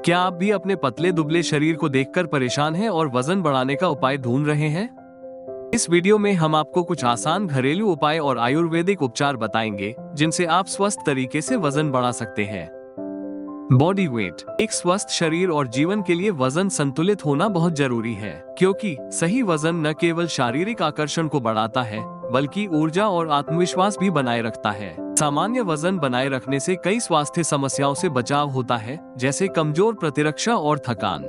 क्या आप भी अपने पतले दुबले शरीर को देखकर परेशान हैं और वजन बढ़ाने का उपाय ढूंढ रहे हैं? इस वीडियो में हम आपको कुछ आसान घरेलू उपाय और आयुर्वेदिक उपचार बताएंगे जिनसे आप स्वस्थ तरीके से वजन बढ़ा सकते हैं। Body weight. एक स्वस्थ शरीर और जीवन के लिए वजन संतुलित होना बहुत जरूरी है, क्योंकि सही वजन न केवल शारीरिक आकर्षण को बढ़ाता है बल्कि ऊर्जा और आत्मविश्वास भी बनाए रखता है। सामान्य वजन बनाए रखने से कई स्वास्थ्य समस्याओं से बचाव होता है, जैसे कमजोर प्रतिरक्षा और थकान।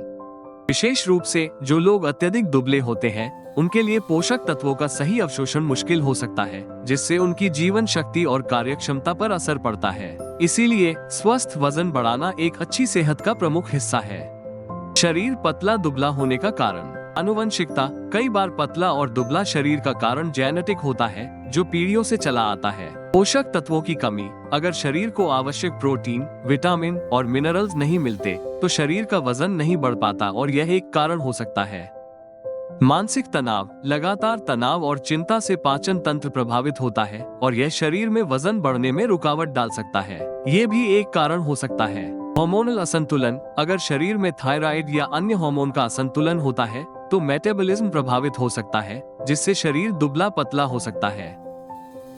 विशेष रूप से जो लोग अत्यधिक दुबले होते हैं उनके लिए पोषक तत्वों का सही अवशोषण मुश्किल हो सकता है, जिससे उनकी जीवन शक्ति और कार्यक्षमता पर असर पड़ता है। इसीलिए स्वस्थ वजन बढ़ाना एक अच्छी सेहत का प्रमुख हिस्सा है। शरीर पतला दुबला होने का कारण। आनुवंशिकता। कई बार पतला और दुबला शरीर का कारण जेनेटिक होता है, जो पीढ़ियों से चला आता है। पोषक तत्वों की कमी। अगर शरीर को आवश्यक प्रोटीन, विटामिन और मिनरल्स नहीं मिलते तो शरीर का वजन नहीं बढ़ पाता और यह एक कारण हो सकता है। मानसिक तनाव। लगातार तनाव और चिंता से पाचन तंत्र प्रभावित होता है और यह शरीर में वजन बढ़ने में रुकावट डाल सकता है। ये भी एक कारण हो सकता है। हार्मोनल असंतुलन। अगर शरीर में थायराइड या अन्य हार्मोन का असंतुलन होता है तो मेटाबॉलिज्म प्रभावित हो सकता है, जिससे शरीर दुबला पतला हो सकता है।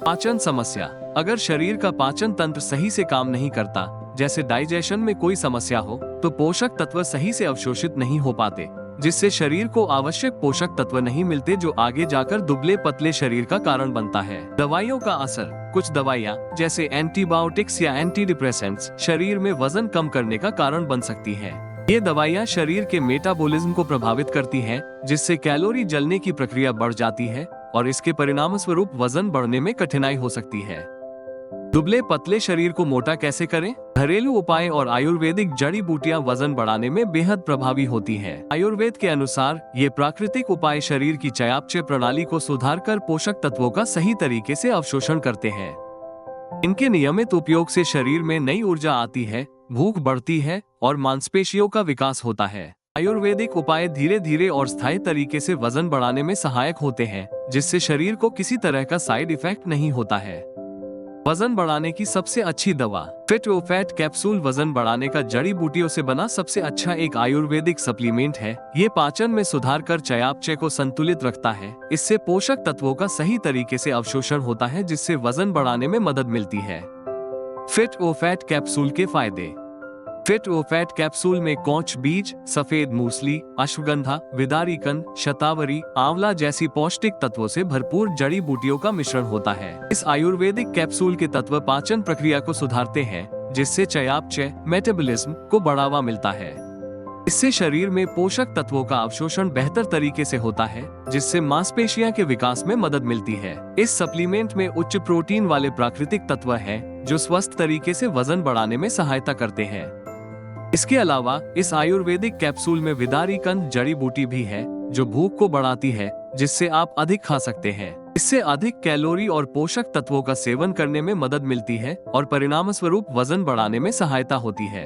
पाचन समस्या। अगर शरीर का पाचन तंत्र सही से काम नहीं करता, जैसे डाइजेशन में कोई समस्या हो, तो पोषक तत्व सही से अवशोषित नहीं हो पाते, जिससे शरीर को आवश्यक पोषक तत्व नहीं मिलते, जो आगे जाकर दुबले पतले शरीर का कारण बनता है। दवाइयों का असर। कुछ दवाइयाँ जैसे एंटीबायोटिक्स या एंटी डिप्रेसेंट्स शरीर में वजन कम करने का कारण बन सकती हैं। ये दवाइयाँ शरीर के मेटाबॉलिज्म को प्रभावित करती हैं, जिससे कैलोरी जलने की प्रक्रिया बढ़ जाती है और इसके परिणामस्वरूप वजन बढ़ने में कठिनाई हो सकती है। दुबले पतले शरीर को मोटा कैसे करें? घरेलू उपाय और आयुर्वेदिक जड़ी बूटियां वजन बढ़ाने में बेहद प्रभावी होती हैं। आयुर्वेद के अनुसार ये प्राकृतिक उपाय शरीर की चयापचय प्रणाली को सुधारकर पोषक तत्वों का सही तरीके से अवशोषण करते हैं। इनके नियमित उपयोग से शरीर में नई ऊर्जा आती है, भूख बढ़ती है और मांसपेशियों का विकास होता है। आयुर्वेदिक उपाय धीरे धीरे और स्थायी तरीके से वजन बढ़ाने में सहायक होते हैं, जिससे शरीर को किसी तरह का साइड इफेक्ट नहीं होता है। वजन बढ़ाने की सबसे अच्छी दवा। फिट ओ फैट कैप्सूल वजन बढ़ाने का जड़ी बूटियों से बना सबसे अच्छा एक आयुर्वेदिक सप्लीमेंट है। ये पाचन में सुधार कर चयापचय को संतुलित रखता है। इससे पोषक तत्वों का सही तरीके से अवशोषण होता है, जिससे वजन बढ़ाने में मदद मिलती है। फिट ओ फैट कैप्सूल के फायदे। फिट ओ फैट कैप्सूल में कौच बीज, सफेद मूसली, अश्वगंधा, विदारीकंद, शतावरी, आंवला जैसी पौष्टिक तत्वों से भरपूर जड़ी बूटियों का मिश्रण होता है। इस आयुर्वेदिक कैप्सूल के तत्व पाचन प्रक्रिया को सुधारते हैं, जिससे चयापचय, मेटाबॉलिज्म को बढ़ावा मिलता है। इससे शरीर में पोषक तत्वों का अवशोषण बेहतर तरीके से होता है, जिससे मांसपेशियों के विकास में मदद मिलती है। इस सप्लीमेंट में उच्च प्रोटीन वाले प्राकृतिक तत्व हैं, जो स्वस्थ तरीके से वजन बढ़ाने में सहायता करते हैं। इसके अलावा इस आयुर्वेदिक कैप्सूल में विदारीकंद जड़ी बूटी भी है, जो भूख को बढ़ाती है, जिससे आप अधिक खा सकते हैं। इससे अधिक कैलोरी और पोषक तत्वों का सेवन करने में मदद मिलती है और परिणामस्वरूप वजन बढ़ाने में सहायता होती है।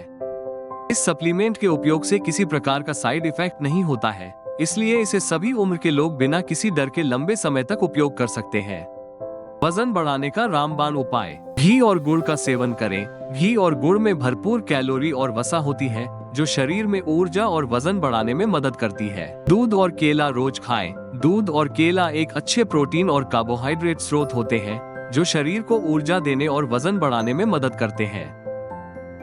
इस सप्लीमेंट के उपयोग से किसी प्रकार का साइड इफेक्ट नहीं होता है, इसलिए इसे सभी उम्र के लोग बिना किसी डर के लंबे समय तक उपयोग कर सकते हैं। वजन बढ़ाने का रामबाण उपाय। घी और गुड़ का सेवन करें। घी और गुड़ में भरपूर कैलोरी और वसा होती है, जो शरीर में ऊर्जा और वजन बढ़ाने में मदद करती है। दूध और केला रोज खाएं। दूध और केला एक अच्छे प्रोटीन और कार्बोहाइड्रेट स्रोत होते हैं, जो शरीर को ऊर्जा देने और वजन बढ़ाने में मदद करते हैं।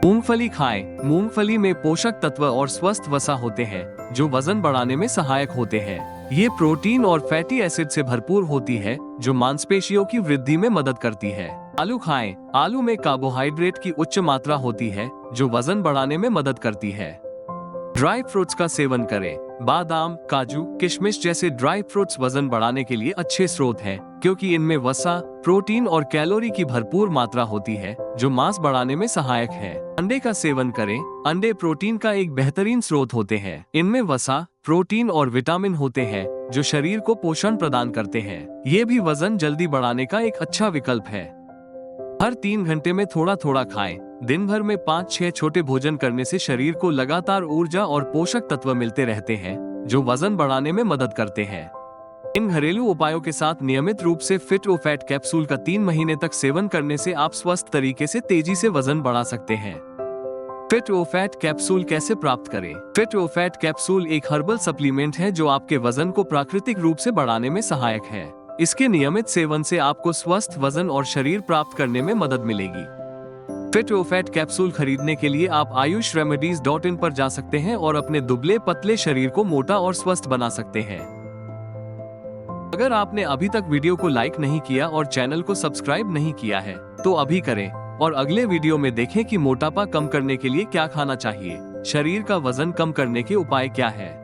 मूंगफली खाएं। मूंगफली में पोषक तत्व और स्वस्थ वसा होते हैं, जो वजन बढ़ाने में सहायक होते हैं। ये प्रोटीन और फैटी एसिड से भरपूर होती है, जो मांसपेशियों की वृद्धि में मदद करती है। आलू खाएं। आलू में कार्बोहाइड्रेट की उच्च मात्रा होती है, जो वजन बढ़ाने में मदद करती है। ड्राई फ्रूट्स का सेवन करें। बादाम, काजू, किशमिश जैसे ड्राई फ्रूट्स वजन बढ़ाने के लिए अच्छे स्रोत हैं, क्योंकि इनमें वसा, प्रोटीन और कैलोरी की भरपूर मात्रा होती है, जो मांस बढ़ाने में सहायक है। अंडे का सेवन करें। अंडे प्रोटीन का एक बेहतरीन स्रोत होते हैं। इनमें वसा, प्रोटीन और विटामिन होते हैं, जो शरीर को पोषण प्रदान करते हैं। ये भी वजन जल्दी बढ़ाने का एक अच्छा विकल्प है। हर 3 घंटे में थोड़ा थोड़ा खाएं। दिन भर में 5-6 छोटे भोजन करने से शरीर को लगातार ऊर्जा और पोषक तत्व मिलते रहते हैं, जो वजन बढ़ाने में मदद करते हैं। इन घरेलू उपायों के साथ नियमित रूप से फिट ओ फैट कैप्सूल का 3 महीने तक सेवन करने से आप स्वस्थ तरीके से तेजी से वजन बढ़ा सकते हैं। फिट ओ फैट कैप्सूल कैसे प्राप्त करें? फिट ओ फैट कैप्सूल एक हर्बल सप्लीमेंट है जो आपके वजन को प्राकृतिक रूप से बढ़ाने में सहायक है। इसके नियमित सेवन से आपको स्वस्थ वजन और शरीर प्राप्त करने में मदद मिलेगी। फिट ओ फैट कैप्सूल खरीदने के लिए आप ayushremedies.in पर जा सकते हैं और अपने दुबले पतले शरीर को मोटा और स्वस्थ बना सकते हैं। अगर आपने अभी तक वीडियो को लाइक नहीं किया और चैनल को सब्सक्राइब नहीं किया है तो अभी करें और अगले वीडियो में देखें कि मोटापा कम करने के लिए क्या खाना चाहिए, शरीर का वजन कम करने के उपाय क्या है।